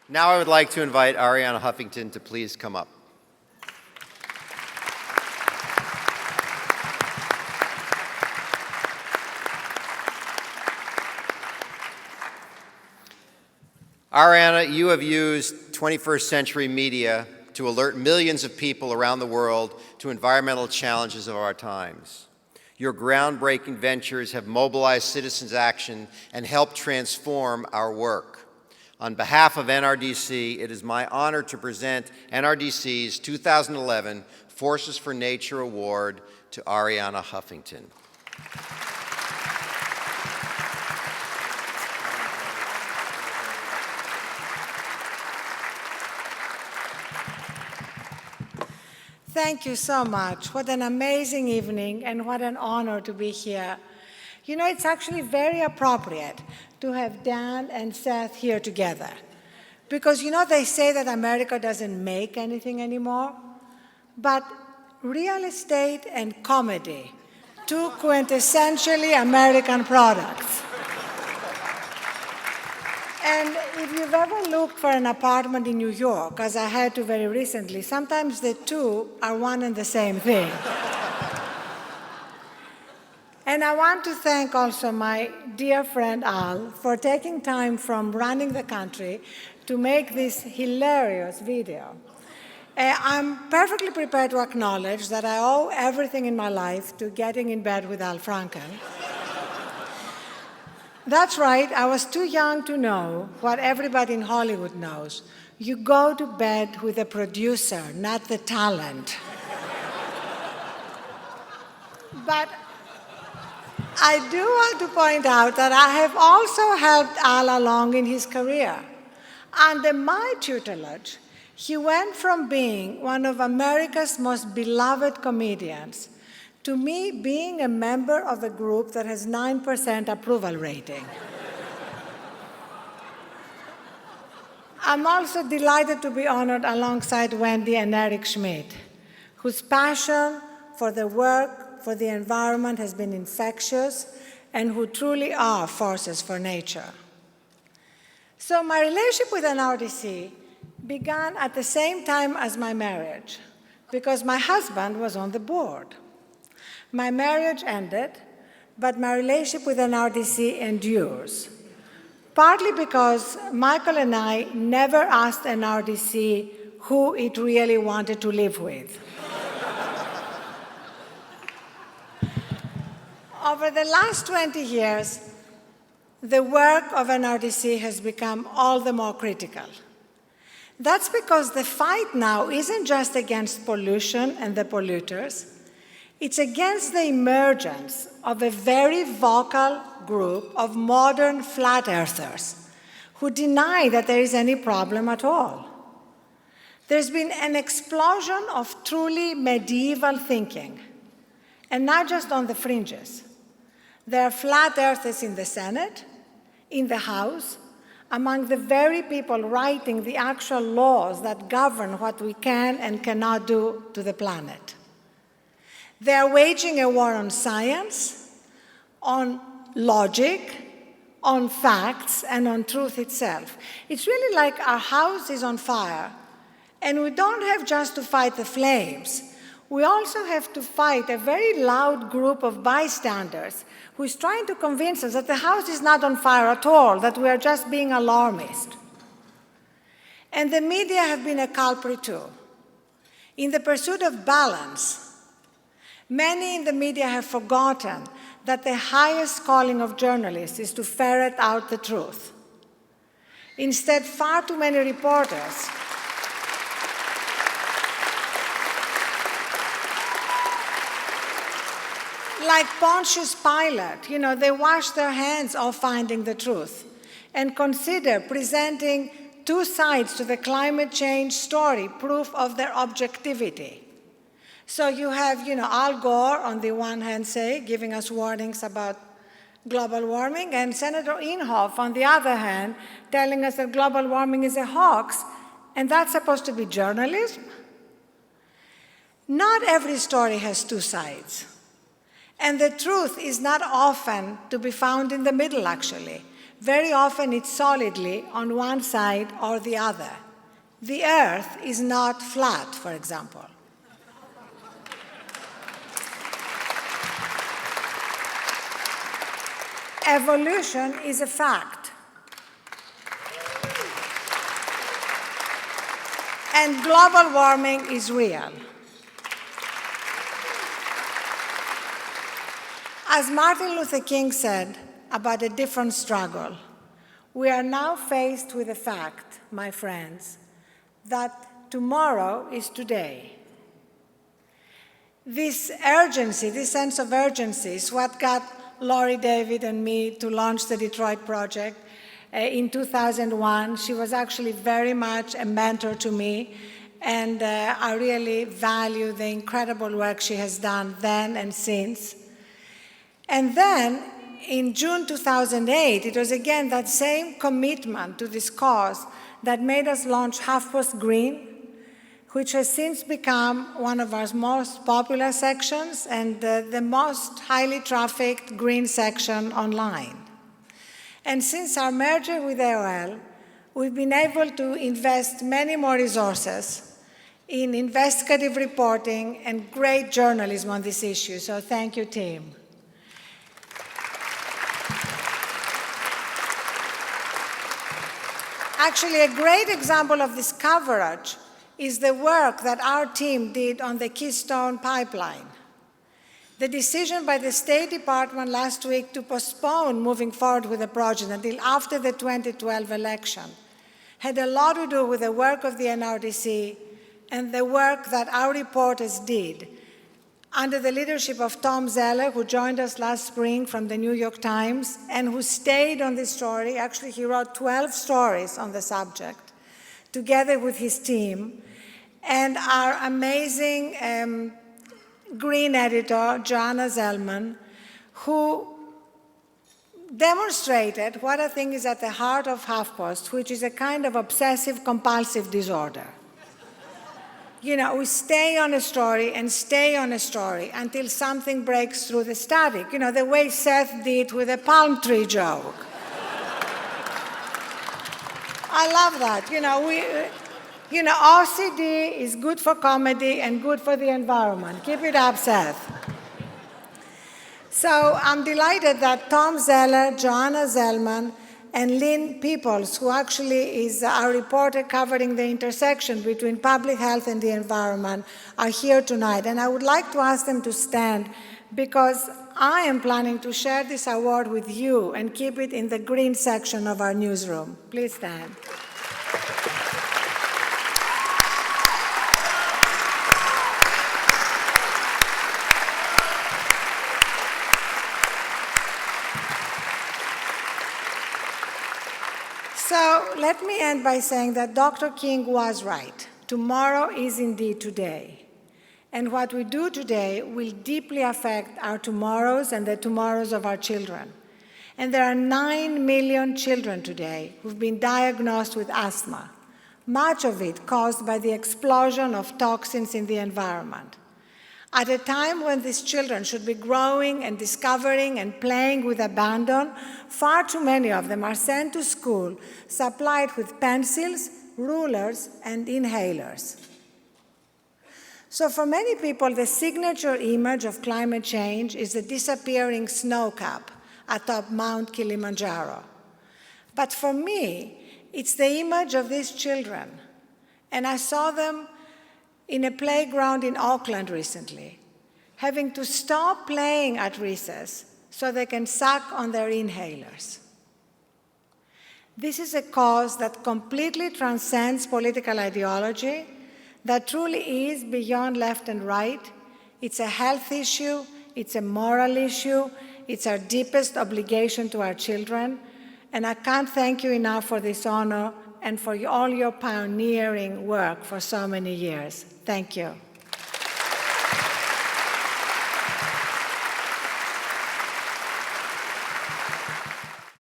Now I would like to invite Arianna Huffington to please come up. Arianna, you have used 21st century media to alert millions of people around the world to environmental challenges of our times. Your groundbreaking ventures have mobilized citizens' action and helped transform our work. On behalf of NRDC, it is my honor to present NRDC's 2011 Forces for Nature Award to Arianna Huffington. Thank you so much. What an amazing evening and what an honor to be here. You know, it's actually very appropriate to have Dan and Seth here together. Because, you know, they say that America doesn't make anything anymore, but real estate and comedy, two quintessentially American products. And if you've ever looked for an apartment in New York, as I had to very recently, sometimes the two are one and the same thing. And I want to thank also my dear friend Al for taking time from running the country to make this hilarious video. I'm perfectly prepared to acknowledge that I owe everything in my life to getting in bed with Al Franken. That's right, I was too young to know what everybody in Hollywood knows. You go to bed with the producer, not the talent. But I do want to point out that I have also helped Al along in his career. Under my tutelage, he went from being one of America's most beloved comedians to me being a member of a group that has 9% approval rating. I'm also delighted to be honored alongside Wendy and Eric Schmidt, whose passion for the work, for the environment has been infectious, and who truly are forces for nature. So my relationship with NRDC began at the same time as my marriage, because my husband was on the board. My marriage ended, but my relationship with NRDC endures, partly because Michael and I never asked NRDC who it really wanted to live with. Over the last 20 years, the work of NRDC has become all the more critical. That's because the fight now isn't just against pollution and the polluters. It's against the emergence of a very vocal group of modern flat earthers who deny that there is any problem at all. There's been an explosion of truly medieval thinking, and not just on the fringes. There are flat earthers in the Senate, in the House, among the very people writing the actual laws that govern what we can and cannot do to the planet. They are waging a war on science, on logic, on facts, and on truth itself. It's really like our house is on fire, and we don't have just to fight the flames. We also have to fight a very loud group of bystanders who is trying to convince us that the house is not on fire at all, that we are just being alarmist. And the media have been a culprit too. In the pursuit of balance, many in the media have forgotten that the highest calling of journalists is to ferret out the truth. Instead, far too many reporters like Pontius Pilate, they wash their hands of finding the truth and consider presenting two sides to the climate change story, proof of their objectivity. So you have, Al Gore on the one hand giving us warnings about global warming, and Senator Inhofe on the other hand telling us that global warming is a hoax, and that's supposed to be journalism? Not every story has two sides. And the truth is not often to be found in the middle, actually, very often it's solidly on one side or the other. The Earth is not flat, for example. Evolution is a fact. And global warming is real. As Martin Luther King said about a different struggle, we are now faced with the fact, my friends, that tomorrow is today. This urgency, this sense of urgency is what got Laurie David and me to launch the Detroit Project in 2001. She was actually very much a mentor to me, and I really value the incredible work she has done then and since. And then, in June 2008, it was again that same commitment to this cause that made us launch HuffPost Green, which has since become one of our most popular sections and the most highly trafficked green section online. And since our merger with AOL, we've been able to invest many more resources in investigative reporting and great journalism on this issue. So thank you, team. Actually, a great example of this coverage is the work that our team did on the Keystone Pipeline. The decision by the State Department last week to postpone moving forward with the project until after the 2012 election had a lot to do with the work of the NRDC and the work that our reporters did under the leadership of Tom Zeller, who joined us last spring from the New York Times and who stayed on this story. Actually, he wrote 12 stories on the subject together with his team, and our amazing green editor, Joanna Zellman, who demonstrated what I think is at the heart of HuffPost, which is a kind of obsessive-compulsive disorder. You know, we stay on a story and stay on a story until something breaks through the static, you know, the way Seth did with the palm tree joke. I love that. OCD is good for comedy and good for the environment. Keep it up, Seth. So I'm delighted that Tom Zeller, Joanna Zellman, and Lynn Peoples, who actually is our reporter covering the intersection between public health and the environment, are here tonight. And I would like to ask them to stand because I am planning to share this award with you and keep it in the green section of our newsroom. Please stand. So let me end by saying that Dr. King was right. Tomorrow is indeed today. And what we do today will deeply affect our tomorrows and the tomorrows of our children. And there are 9 million children today who've been diagnosed with asthma, much of it caused by the explosion of toxins in the environment. At a time when these children should be growing and discovering and playing with abandon, far too many of them are sent to school supplied with pencils, rulers, and inhalers. So for many people, the signature image of climate change is the disappearing snow cap atop Mount Kilimanjaro. But for me, it's the image of these children. And I saw them in a playground in Auckland recently, having to stop playing at recess so they can suck on their inhalers. This is a cause that completely transcends political ideology, that truly is beyond left and right. It's a health issue, it's a moral issue, it's our deepest obligation to our children, and I can't thank you enough for this honor and for all your pioneering work for so many years. Thank you.